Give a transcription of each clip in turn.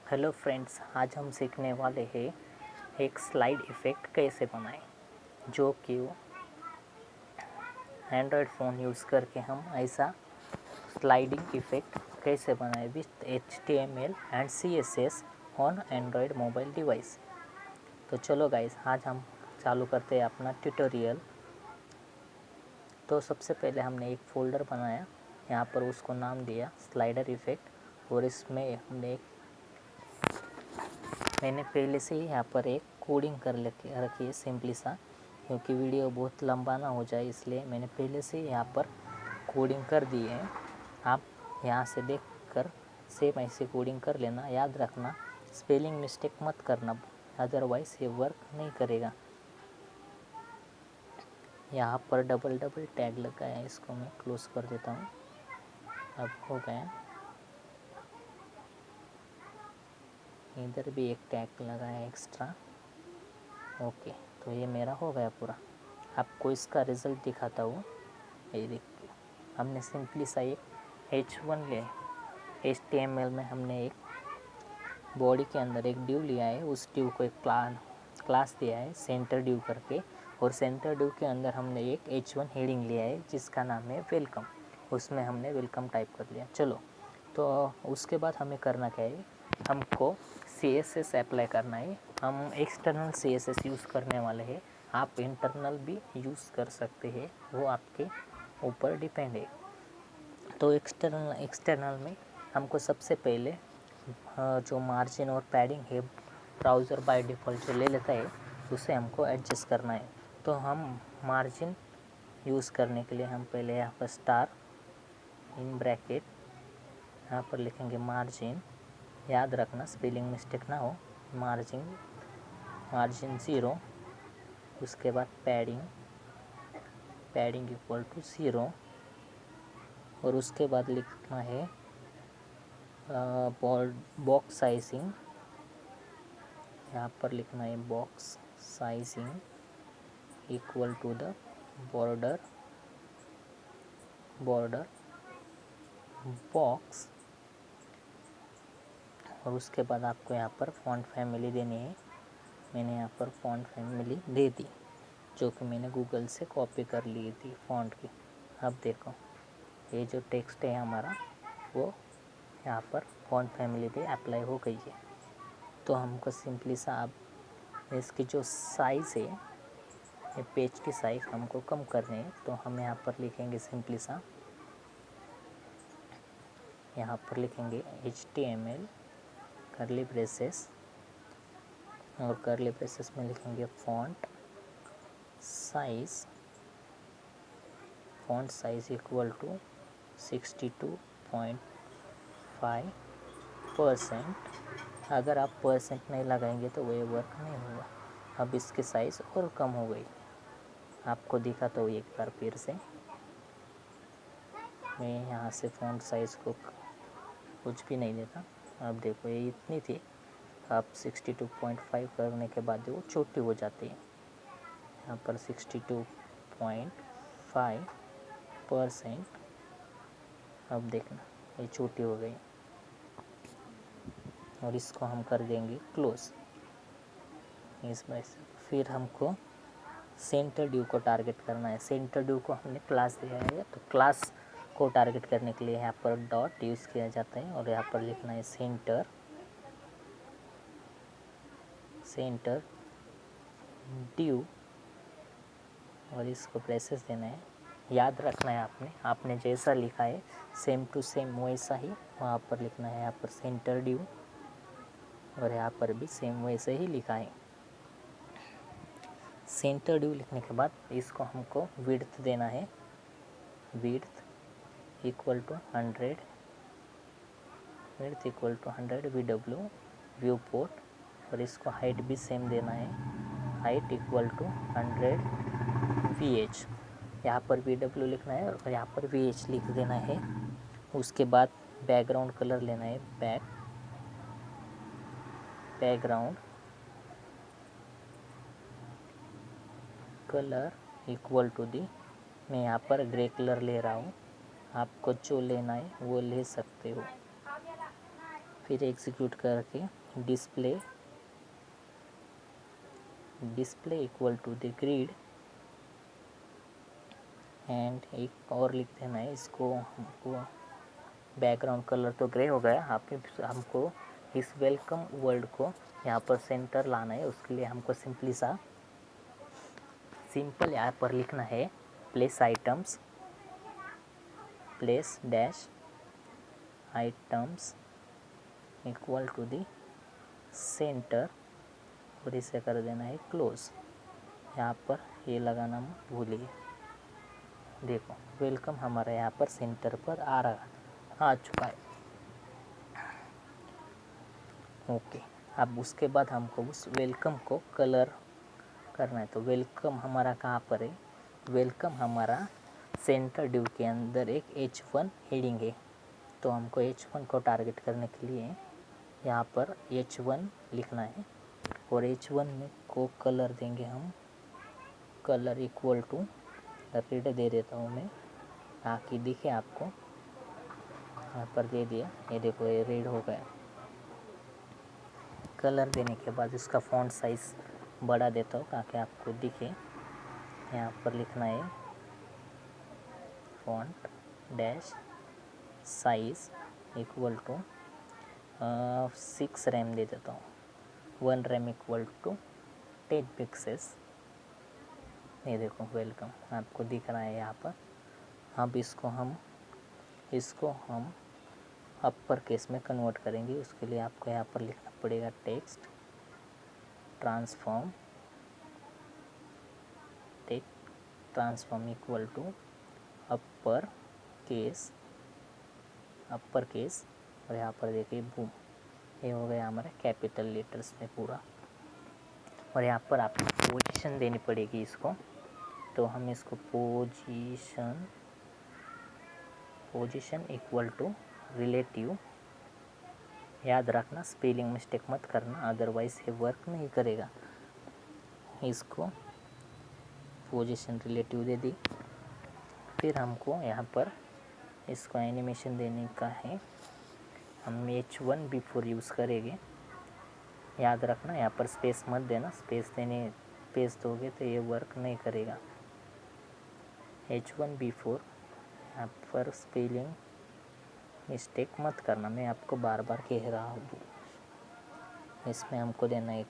Hello friends, आज हम सीखने वाले हैं एक स्लाइड इफ़ेक्ट कैसे बनाएं, जो कि एंड्रॉयड फ़ोन यूज़ करके हम ऐसा स्लाइडिंग इफ़ेक्ट कैसे बनाएं with HTML and CSS on Android mobile device. तो चलो गाइस, आज हम चालू करते हैं अपना ट्यूटोरियल। तो सबसे पहले हमने एक फ़ोल्डर बनाया, यहाँ पर उसको नाम दिया स्लाइडर इफ़ेक्ट, और इसमें मैंने पहले से ही यहाँ पर एक कोडिंग कर रखी है सिंपली सा, क्योंकि वीडियो बहुत लंबा ना हो जाए इसलिए मैंने पहले से यहाँ पर कोडिंग कर दी है। आप यहाँ से देखकर सेम ऐसे कोडिंग कर लेना। याद रखना, स्पेलिंग मिस्टेक मत करना, अदरवाइज़ ये वर्क नहीं करेगा। यहाँ पर डबल टैग लगा है, इसको मैं क्लोज कर देता हूँ। अब हो गया। इधर भी एक टैग लगा है एक्स्ट्रा। ओके, तो ये मेरा हो गया पूरा। आपको इसका रिज़ल्ट दिखाता हूँ। ये देखिए, हमने सिंपली सा एक H1 ले HTML में हमने एक बॉडी के अंदर एक ड्यू लिया है। उस ड्यू को एक क्लास दिया है सेंटर ड्यू करके, और सेंटर ड्यू के अंदर हमने एक H1 हेडिंग लिया है जिसका नाम है वेलकम। उसमें हमने वेलकम टाइप कर लिया। चलो, तो उसके बाद हमें करना क्या है, हमको CSS अप्लाई करना है। हम एक्सटर्नल CSS यूज़ करने वाले हैं। आप इंटरनल भी यूज़ कर सकते हैं, वो आपके ऊपर डिपेंड है। तो एक्सटर्नल में हमको सबसे पहले जो मार्जिन और पैडिंग है, ब्राउज़र बाय डिफ़ॉल्ट जो ले लेता है, उसे हमको एडजस्ट करना है। तो हम मार्जिन यूज़ करने के लिए हम पहले यहाँ पर स्टार इन ब्रैकेट यहाँ पर लिखेंगे मार्जिन। याद रखना स्पेलिंग मिस्टेक ना हो। मार्जिन 0, उसके बाद पैडिंग इक्वल टू 0, और उसके बाद लिखना है बॉक्स साइजिंग। यहाँ पर लिखना है box sizing equal to the border box, और उसके बाद आपको यहाँ पर फॉन्ट फैमिली देनी है। मैंने यहाँ पर फॉन्ट फैमिली दे दी, जो कि मैंने गूगल से कॉपी कर ली थी फॉन्ट की। अब देखो, ये जो टेक्स्ट है हमारा, वो यहाँ पर फॉन्ट फैमिली पे अप्लाई हो गई है। तो हमको सिंपली सा अब इसकी जो साइज़ है, ये पेज की साइज़ हमको कम करनी है। तो हम यहाँ पर लिखेंगे सिंपली सा, यहाँ पर लिखेंगे HTML करली ब्रेसेस, और करली ब्रेसेस में लिखेंगे फॉन्ट साइज़ इक्वल टू 62.5%। अगर आप परसेंट नहीं लगाएंगे तो वह वर्क नहीं होगा। अब इसकी साइज़ और कम हो गई। आपको दिखा तो एक बार फिर से, मैं यहाँ से फ़ॉन्ट साइज़ को कुछ भी नहीं देता। अब देखो, ये इतनी थी, अब 62.5 करने के बाद वो छोटी हो जाती है। यहाँ पर 62.5%। अब देखना, ये छोटी हो गई, और इसको हम कर देंगे क्लोज। इसमें फिर हमको सेंटर ड्यू को टारगेट करना है। सेंटर ड्यू को हमने क्लास दिया है, तो क्लास को टारगेट करने के लिए यहाँ पर डॉट यूज़ किया जाता है, और यहाँ पर लिखना है सेंटर ड्यू, और इसको ब्रेसेस देना है। याद रखना है आपने जैसा लिखा है सेम टू सेम वैसा ही वहाँ पर लिखना है। यहाँ पर सेंटर ड्यू, और यहाँ पर भी सेम वैसे ही लिखा है। सेंटर ड्यू लिखने के बाद इसको हमको विड्थ देना है, width equal to 100 VW viewport, और इसको हाइट भी सेम देना है, हाइट इक्वल टू 100 VH। यहाँ पर VW लिखना है और यहाँ पर VH लिख देना है। उसके बाद बैकग्राउंड कलर लेना है, background colour equal to the, मैं यहाँ पर ग्रे कलर ले रहा हूँ, आपको जो लेना है वो ले सकते हो। फिर एग्जीक्यूट करके display equal to the grid, and एक और लिख देना है इसको हमको। बैकग्राउंड कलर तो ग्रे हो गया, हमको इस वेलकम वर्ड को यहाँ पर सेंटर लाना है। उसके लिए हमको सिंपल यहाँ पर लिखना है place dash items equal to the centre, और इसे कर देना है क्लोज। यहाँ पर ये लगाना मत भूलिए। देखो वेलकम हमारा यहाँ पर सेंटर पर आ चुका है। ओके, अब उसके बाद हमको उस वेलकम को कलर करना है। तो वेलकम हमारा कहाँ पर है? वेलकम हमारा सेंटर डिव के अंदर एक H1 हेडिंग है। तो हमको H1 को टारगेट करने के लिए यहाँ पर H1 लिखना है, और H1 में को कलर देंगे हम, कलर इक्वल टू रेड दे देता हूँ मैं ताकि दिखे आपको। यहाँ पर दे दिया, ये देखो ये रेड हो गया। कलर देने के बाद इसका फ़ॉन्ट साइज़ बड़ा देता हूँ ताकि आपको दिखे। यहाँ पर लिखना है font dash size equal to 6 rem दे देता हूँ। 1 रैम इक्वल टू 10 पिक्सेस। ये देखो वेलकम आपको दिख रहा है यहाँ पर। अब इसको हम अपर केस में कन्वर्ट करेंगे। उसके लिए आपको यहाँ पर लिखना पड़ेगा text transform equal to upper case, और यहाँ पर देखिए बूम, ये हो गया हमारा कैपिटल लेटर्स में पूरा। और यहाँ पर आपको पोजीशन देनी पड़ेगी इसको। तो हम इसको पोजीशन इक्वल टू रिलेटिव। याद रखना स्पेलिंग मिस्टेक मत करना, अदरवाइज ये वर्क नहीं करेगा। इसको पोजीशन रिलेटिव दे दी। फिर हमको यहाँ पर इसको एनिमेशन देने का है। हम H1 बिफोर यूज़ करेंगे। याद रखना यहाँ पर स्पेस मत देना, स्पेस दोगे तो ये वर्क नहीं करेगा। H1 बिफोर, यहाँ पर स्पेलिंग मिस्टेक मत करना, मैं आपको बार बार कह रहा हूँ। इसमें हमको देना है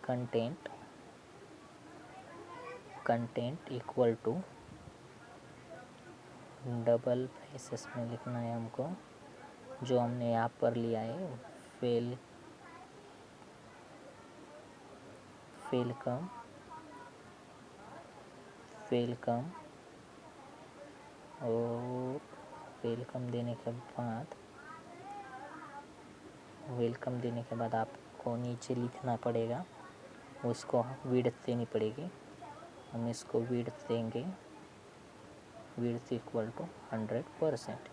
content equal to double braces में लिखना है हमको, जो हमने यहाँ पर लिया है वेलकम। और वेलकम देने के बाद आपको नीचे लिखना पड़ेगा, उसको विड्थ देनी पड़ेगी। हम इसको विड्थ देंगे, विड्थ इक्वल टू 100%।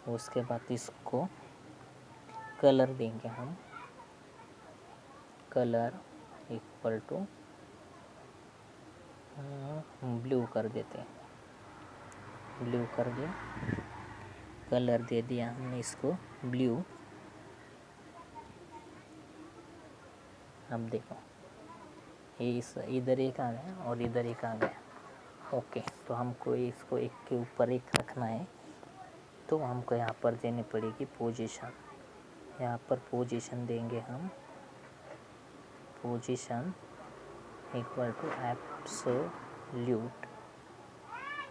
उसके बाद इसको कलर देंगे हम, कलर इक्वल टू ब्लू कर देते हैं। ब्लू कर दिया, कलर दे दिया हमने इसको ब्लू। अब देखो ये इधर एक आ गया और इधर एक आ गया। ओके, तो हमको इसको एक के ऊपर एक रखना है। तो हमको यहाँ पर देनी पड़ेगी पोजीशन। यहाँ पर पोजीशन देंगे हम, पोजीशन इक्वल टू एब्सोल्यूट।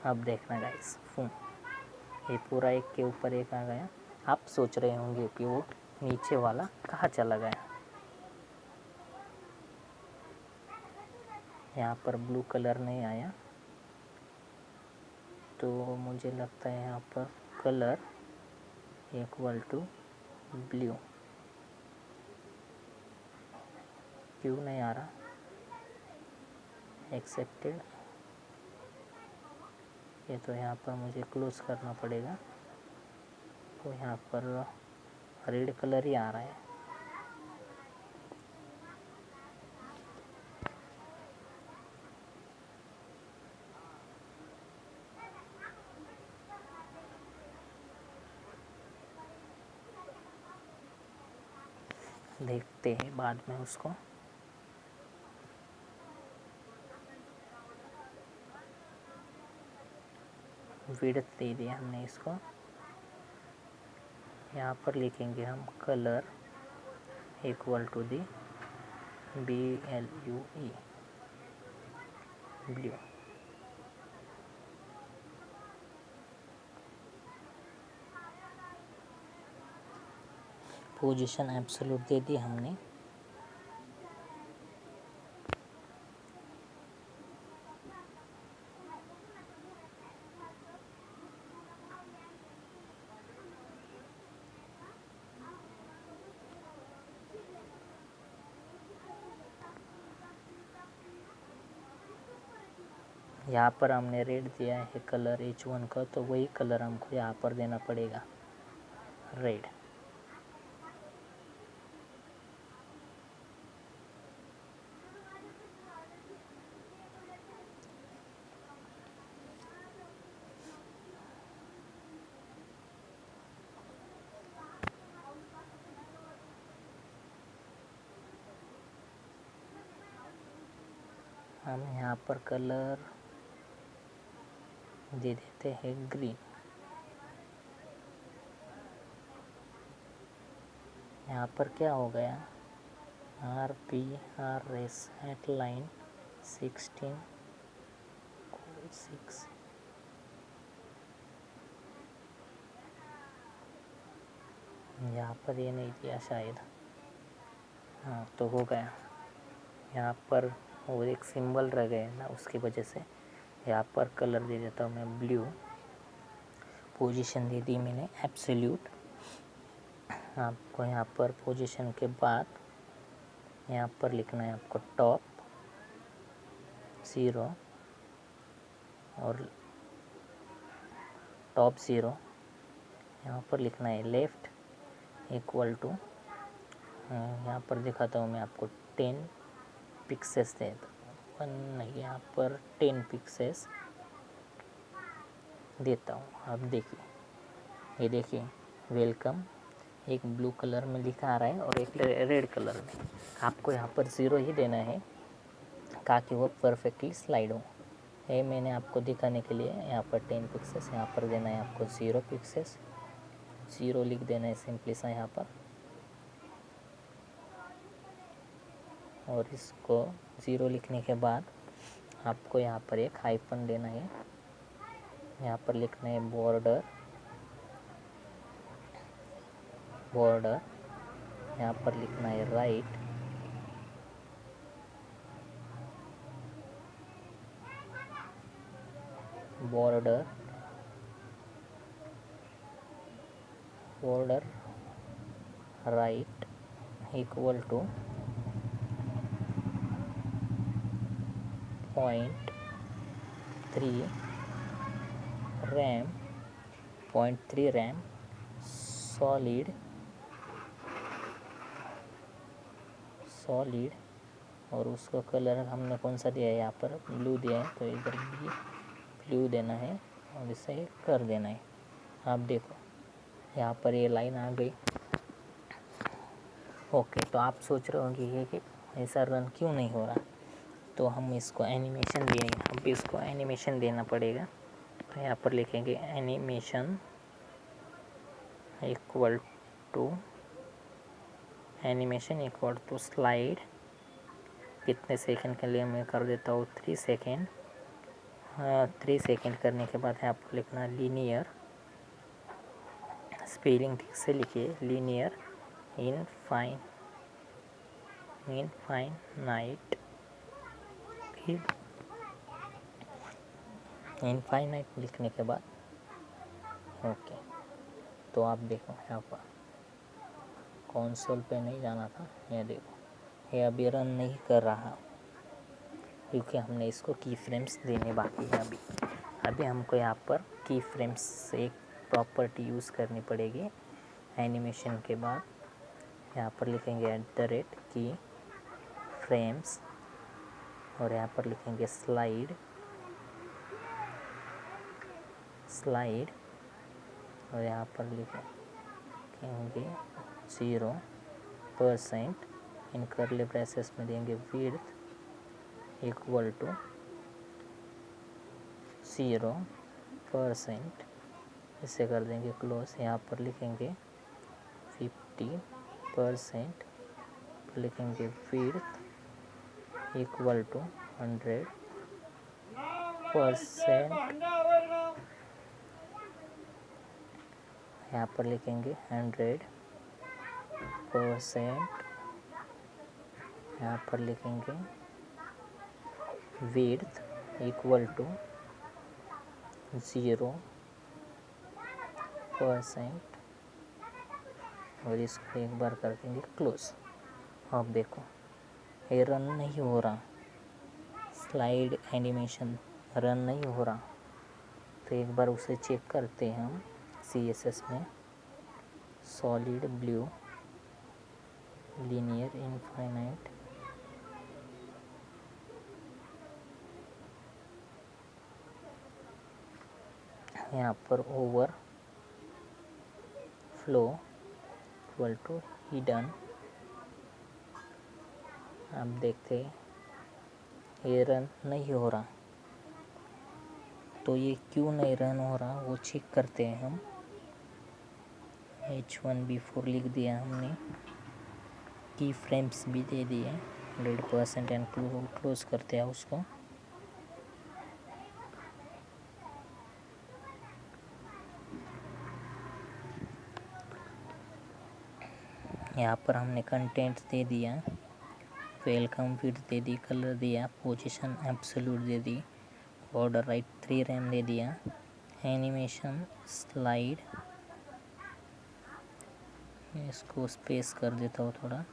अब देखना गाइस, ये पूरा एक के ऊपर एक आ गया। आप सोच रहे होंगे कि वो नीचे वाला कहाँ चला गया। यहाँ पर ब्लू कलर नहीं आया, तो मुझे लगता है यहाँ पर कलर इक्वल टू ब्लू। क्यों नहीं आ रहा? एक्सेप्टेड। ये तो यहाँ पर मुझे क्लोज करना पड़ेगा। तो यहाँ पर रेड कलर ही आ रहा है। देखते हैं बाद में उसको। विड्थ दे दिया हमने इसको। यहाँ पर लिखेंगे हम colour equal to the BLUE blue. Position absolute दे दी हमने। यहाँ पर हमने रेड दिया है कलर H1 का, तो वही कलर हमको यहाँ पर देना पड़ेगा, रेड। हम यहाँ पर कलर दे देते हैं ग्रीन। यहाँ पर क्या हो गया, RPRS हेडलाइन 16:6। यहाँ पर ये नहीं दिया शायद, हाँ तो हो गया। यहाँ पर वो एक सिंबल रह गया ना, उसकी वजह से यहाँ पर कलर दे देता हूँ मैं ब्लू। पोजीशन दे दी मैंने एब्सोल्यूट। आपको यहाँ पर पोजीशन के बाद यहाँ पर लिखना है आपको टॉप 0 और टॉप 0। यहाँ पर लिखना है लेफ़्ट इक्वल टू, यहाँ पर दिखाता हूँ मैं आपको 10 पिक्सेस देता हूँ, नहीं यहाँ पर 10 पिक्सेस देता हूँ। अब देखिए, ये देखिए वेलकम एक ब्लू कलर में लिखा आ रहा है और एक रेड कलर में। आपको यहाँ पर 0 ही देना है ताकि वो परफेक्टली स्लाइड हो। ये मैंने आपको दिखाने के लिए यहाँ पर 10 पिक्सेस, यहाँ पर देना है आपको 0 पिक्सेस, 0 लिख देना है सिंपली सा यहाँ पर। और इसको 0 लिखने के बाद आपको यहाँ पर एक हाइफन देना है। यहाँ पर लिखना है बॉर्डर, बॉर्डर। यहाँ पर लिखना है right, border, border right equal to 0.3 rem, 0.3 rem solid, solid. और उसका कलर हमने कौन सा दिया है, यहाँ पर ब्लू दिया है, तो इधर भी ब्लू देना है और इसे कर देना है। आप देखो यहाँ पर ये लाइन आ गई। ओके, तो आप सोच रहे होंगे ये कि ऐसा रन क्यों नहीं हो रहा, तो हम इसको एनिमेशन देंगे। अब इसको एनिमेशन देना पड़ेगा, तो यहाँ पर लिखेंगे animation equal to, animation equal to slide. कितने सेकंड के लिए मैं कर देता हूँ 3 सेकंड। 3 सेकंड करने के बाद यहाँ पर लिखना लीनियर, स्पेलिंग ठीक से लिखिए, लीनियर इनफाइनाइट, इनफाइनाइट लिखने के बाद ओके। तो आप देखो यहाँ पर कंसोल पे नहीं जाना था, ये देखो ये अभी रन नहीं कर रहा क्योंकि हमने इसको की फ्रेम्स देने बाकी है। अभी हमको यहाँ पर की फ्रेम्स से एक प्रॉपर्टी यूज़ करनी पड़ेगी। एनिमेशन के बाद यहाँ पर लिखेंगे @ की फ्रेम्स और यहाँ पर लिखेंगे स्लाइड, स्लाइड और यहाँ पर लिखेंगे 0 परसेंट, इन करली ब्रेसेस में देंगे विड्थ इक्वल टू 0%, इसे कर देंगे क्लोज। यहाँ पर लिखेंगे 50%, लिखेंगे विड्थ इक्वल टू 100%, यहाँ पर लिखेंगे 100%, यहाँ पर लिखेंगे विड्थ इक्वल टू 0%, और इसको एक बार कर देंगे क्लोज। अब देखो ये रन नहीं हो रहा, स्लाइड एनिमेशन रन नहीं हो रहा, तो एक बार उसे चेक करते हैं हम CSS में। सॉलिड ब्लू लीनियर इनफाइनाइट, यहाँ पर overflow equal to hidden. आप देखते हैं ये रन नहीं हो रहा, तो ये क्यों नहीं रन हो रहा वो चेक करते हैं हम। H1B4 लिख दिया हमने, की फ्रेम्स भी दे दिए 100% एंड क्लोज करते हैं उसको। यहाँ पर हमने कंटेंट दे दिया, वेलकम विड्थ दे दी, कलर दिया, पोजीशन एब्सोल्यूट दे दी, बॉर्डर राइट 3 रैम दे दिया, एनिमेशन स्लाइड, इसको स्पेस कर देता हूँ थोड़ा।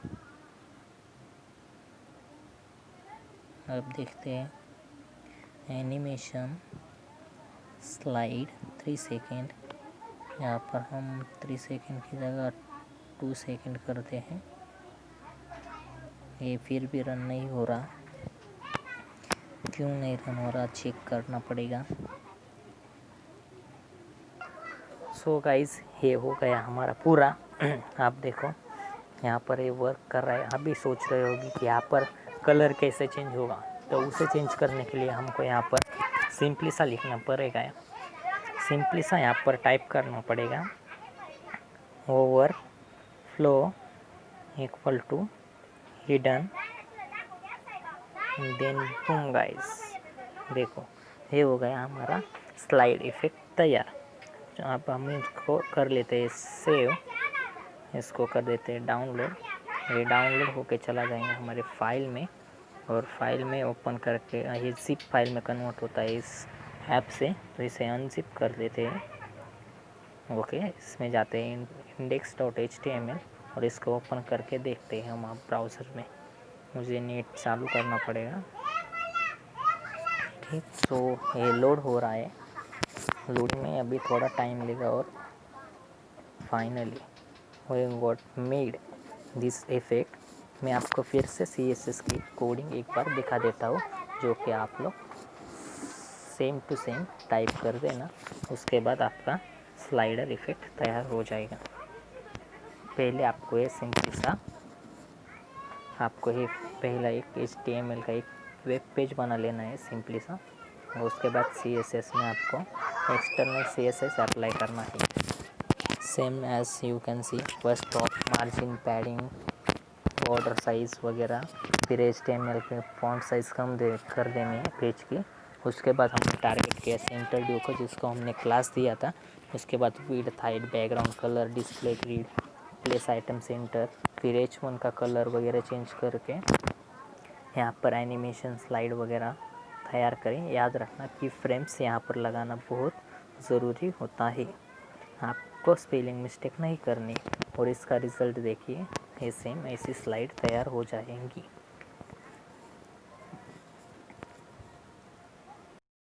अब देखते हैं एनिमेशन स्लाइड 3 सेकेंड, यहाँ पर हम 3 सेकेंड की जगह 2 सेकेंड करते हैं। ये फिर भी रन नहीं हो रहा, क्यों नहीं रन हो रहा चेक करना पड़ेगा। सो गाइस ये हो गया हमारा पूरा। आप देखो यहाँ पर ये वर्क कर रहा है। अभी सोच रहे होगी कि यहाँ पर कलर कैसे चेंज होगा, तो उसे चेंज करने के लिए हमको यहाँ पर सिंपली सा लिखना पड़ेगा। सिंपली सा यहाँ पर टाइप करना पड़ेगा, overflow equal to hidden, then boom guys. देखो ये हो गया हमारा स्लाइड इफेक्ट तैयार। अब हम इसको कर लेते हैं सेव, इसको कर देते हैं डाउनलोड। ये डाउनलोड होके चला जाएगा हमारे फाइल में, और फाइल में ओपन करके ये जिप फाइल में कन्वर्ट होता है इस ऐप से, तो इसे अनजिप कर देते हैं। ओके, इसमें जाते हैं index.html और इसको ओपन करके देखते हैं हम आप ब्राउज़र में। मुझे नेट चालू करना पड़ेगा, ठीक। तो ये लोड हो रहा है, लोड में अभी थोड़ा टाइम लेगा, और finally we got made this effect. मैं आपको फिर से CSS की कोडिंग एक बार दिखा देता हूँ, जो कि आप लोग सेम टू सेम टाइप कर देना, उसके बाद आपका स्लाइडर इफेक्ट तैयार हो जाएगा। पहले आपको ये सिंपल सा आपको ये पहला एक HTML का एक वेब पेज बना लेना है सिंपली सा, और उसके बाद CSS में आपको एक्सटर्नल CSS अप्लाई करना है। Same as you can see, first top margin, padding, border size वगैरह, फिर HTML पे फॉन्ट साइज़ कम कर देनी है पेज की। उसके बाद हमने टारगेट किया सेंटर ड्यू को, जिसको हमने क्लास दिया था। उसके बाद width, height, background colour, display grid, place item centre, फिर H1 का कलर वगैरह चेंज करके यहाँ पर एनिमेशन स्लाइड वगैरह तैयार करें। याद रखना कि फ्रेम्स यहाँ पर लगाना बहुत ज़रूरी होता है, आपको स्पेलिंग मिस्टेक नहीं करनी। और इसका रिज़ल्ट देखिए, ये सेम ऐसी स्लाइड तैयार हो जाएंगी।